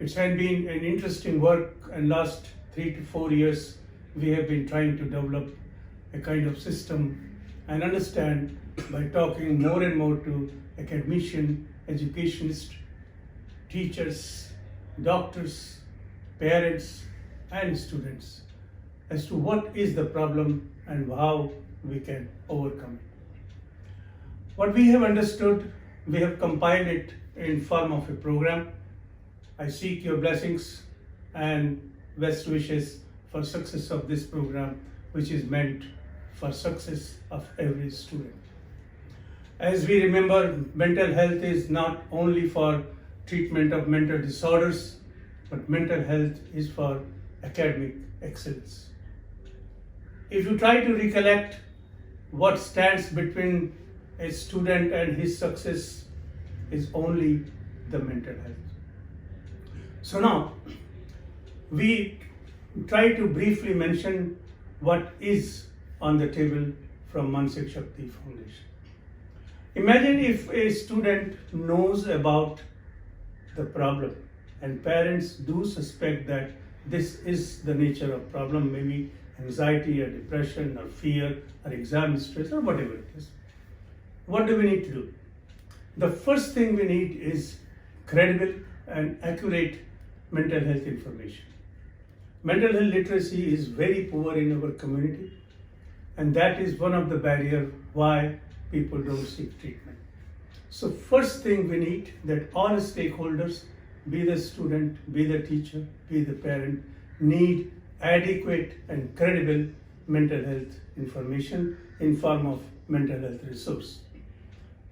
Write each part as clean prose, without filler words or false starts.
It has been an interesting work, and last 3 to 4 years we have been trying to develop a kind of system and understand by talking more and more to academicians, educationists, teachers, doctors, parents and students as to what is the problem and how we can overcome it. What we have understood, we have compiled it in form of a program. I seek your blessings and best wishes for success of this program, which is meant for success of every student. As we remember, mental health is not only for treatment of mental disorders, but mental health is for academic excellence. If you try to recollect what stands between a student and his success, is only the mental health. So now, we try to briefly mention what is on the table from Manasik Shakti Foundation. Imagine if a student knows about the problem and parents do suspect that this is the nature of problem, maybe anxiety or depression or fear or exam stress or whatever it is. What do we need to do? The first thing we need is credible and accurate mental health information. Mental health literacy is very poor in our community, and that is one of the barriers why people don't seek treatment. So first thing we need that all stakeholders, be the student, be the teacher, be the parent, need adequate and credible mental health information in form of mental health resource,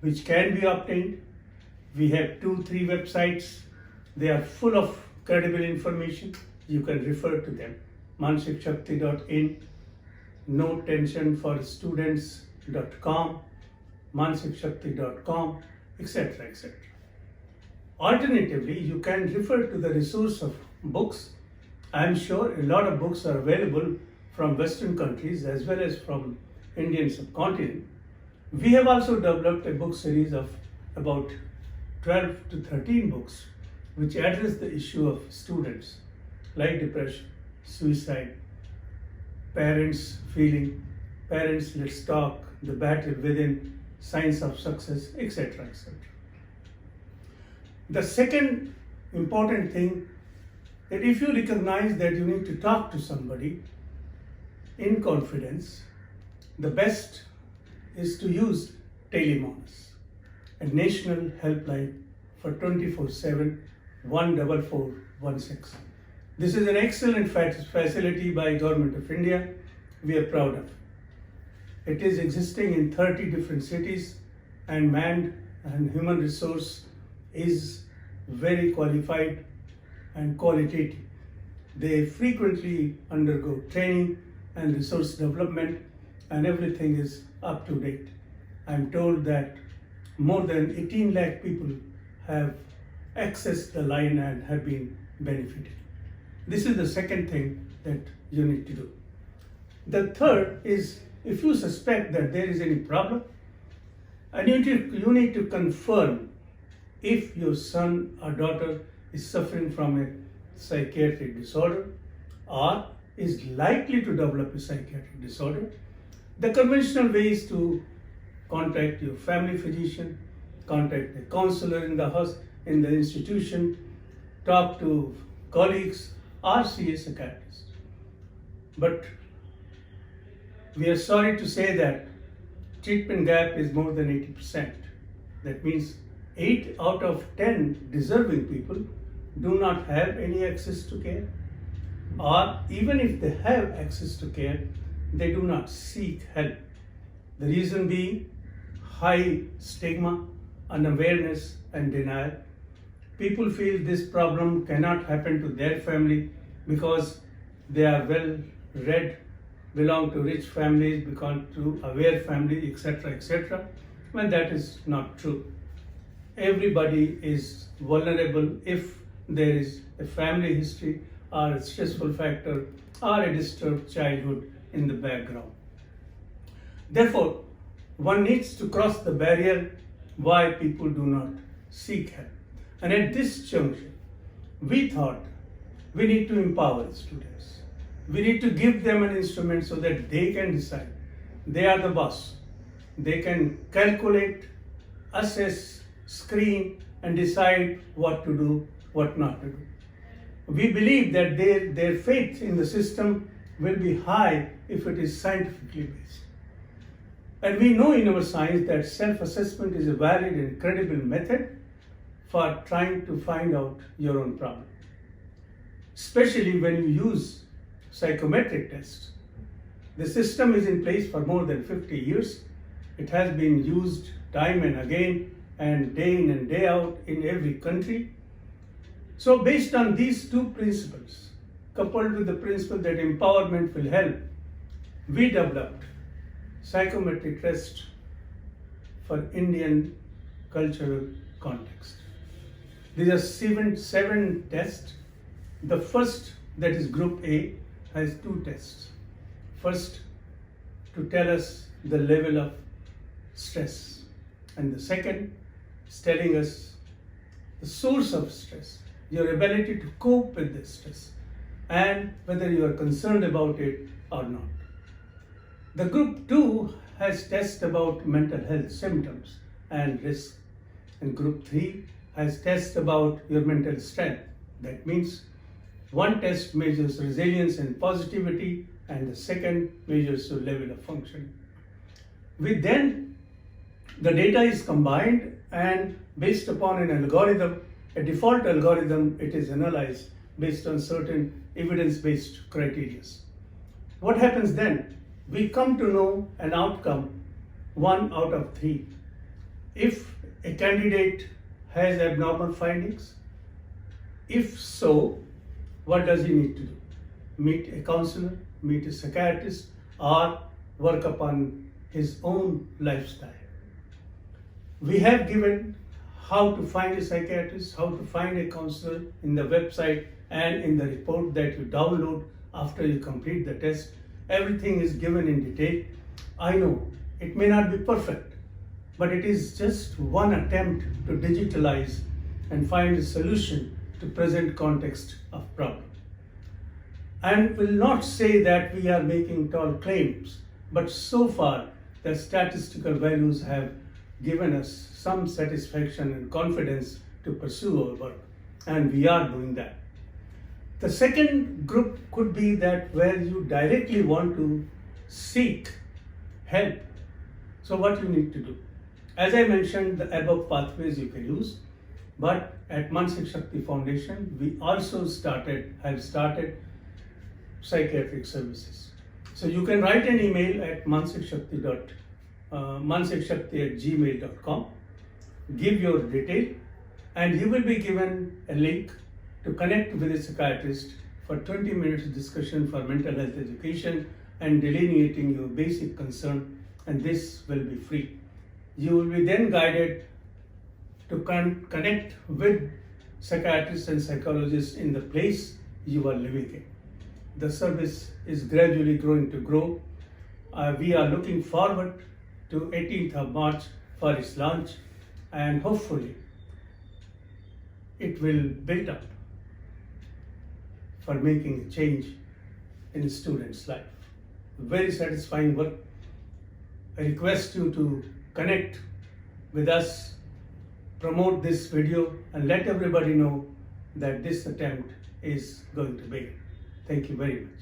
which can be obtained. We have 2-3 websites. They are full of credible information. You can refer to them. mansikshakti.in, notensionforstudents.com, mansikshakti.com, etc., etc. Alternatively, you can refer to the resource of books. I am sure a lot of books are available from Western countries as well as from Indian subcontinent. We have also developed a book series of about 12 to 13 books which address the issue of students like depression, suicide, parents feeling, parents let's talk, the battle within, signs of success, etc., etc. The second important thing, that if you recognize that you need to talk to somebody in confidence, the best is to use Telemonas, a national helpline for 24/7 14416. This is an excellent facility by Government of India. We are proud of. It is existing in 30 different cities, and manned and human resource is very qualified and qualitative. They frequently undergo training and resource development, and everything is up to date. I'm told that more than 18 lakh people have accessed the line and have been benefited. This is the second thing that you need to do. The third is, if you suspect that there is any problem, and you need to confirm if your son or daughter is suffering from a psychiatric disorder or is likely to develop a psychiatric disorder. The conventional way is to contact your family physician, contact a counselor in the house, in the institution, talk to colleagues or see a psychiatrist. But we are sorry to say that treatment gap is more than 80%. That means 8 out of 10 deserving people do not have any access to care, or even if they have access to care, they do not seek help. The reason being high stigma, unawareness and denial. People feel this problem cannot happen to their family because they are well read, belong to rich families, belong to aware family, etc., etc., when that is not true. Everybody is vulnerable if there is a family history or a stressful factor or a disturbed childhood in the background. Therefore, one needs to cross the barrier why people do not seek help. And at this juncture, we thought we need to empower students. We need to give them an instrument so that they can decide. They are the boss. They can calculate, assess, screen, and decide what to do, what not to do. We believe that their faith in the system will be high if it is scientifically based. And we know in our science that self-assessment is a valid and credible method for trying to find out your own problem. Especially when you use psychometric tests. The system is in place for more than 50 years. It has been used time and again and day in and day out in every country. So based on these two principles, coupled with the principle that empowerment will help, we developed psychometric test for Indian cultural context. These are seven tests. The first, that is group A, has two tests. First, to tell us the level of stress. And the second is telling us the source of stress, your ability to cope with this stress, and whether you are concerned about it or not. The group 2 has tests about mental health symptoms and risk. And group 3 has tests about your mental strength. That means one test measures resilience and positivity, and the second measures your level of functioning. The data is combined, and based upon an algorithm, a default algorithm, it is analyzed based on certain evidence-based criteria. What happens then? We come to know an outcome 1 out of 3. If a candidate has abnormal findings, if so, what does he need to do? Meet a counselor, meet a psychiatrist, or work upon his own lifestyle. We have given how to find a psychiatrist, how to find a counselor in the website and in the report that you download after you complete the test. Everything is given in detail. I know it may not be perfect, but it is just one attempt to digitalize and find a solution to present context of problem. And will not say that we are making tall claims, but so far the statistical values have given us some satisfaction and confidence to pursue our work, and we are doing that. The second group could be that where you directly want to seek help. So what you need to do? As I mentioned, the above pathways you can use, but at Manasik Shakti Foundation, we also have started psychiatric services. So you can write an email at mansikshakti@gmail.com, give your detail, and you will be given a link to connect with a psychiatrist for 20 minutes discussion for mental health education and delineating your basic concern, and this will be free. You will be then guided to connect with psychiatrists and psychologists in the place you are living in. The service is gradually going to grow. We are looking forward to 18th of March for its launch, and hopefully it will build up for making a change in a student's life. Very satisfying work. I request you to connect with us, promote this video, and let everybody know that this attempt is going to begin. Thank you very much.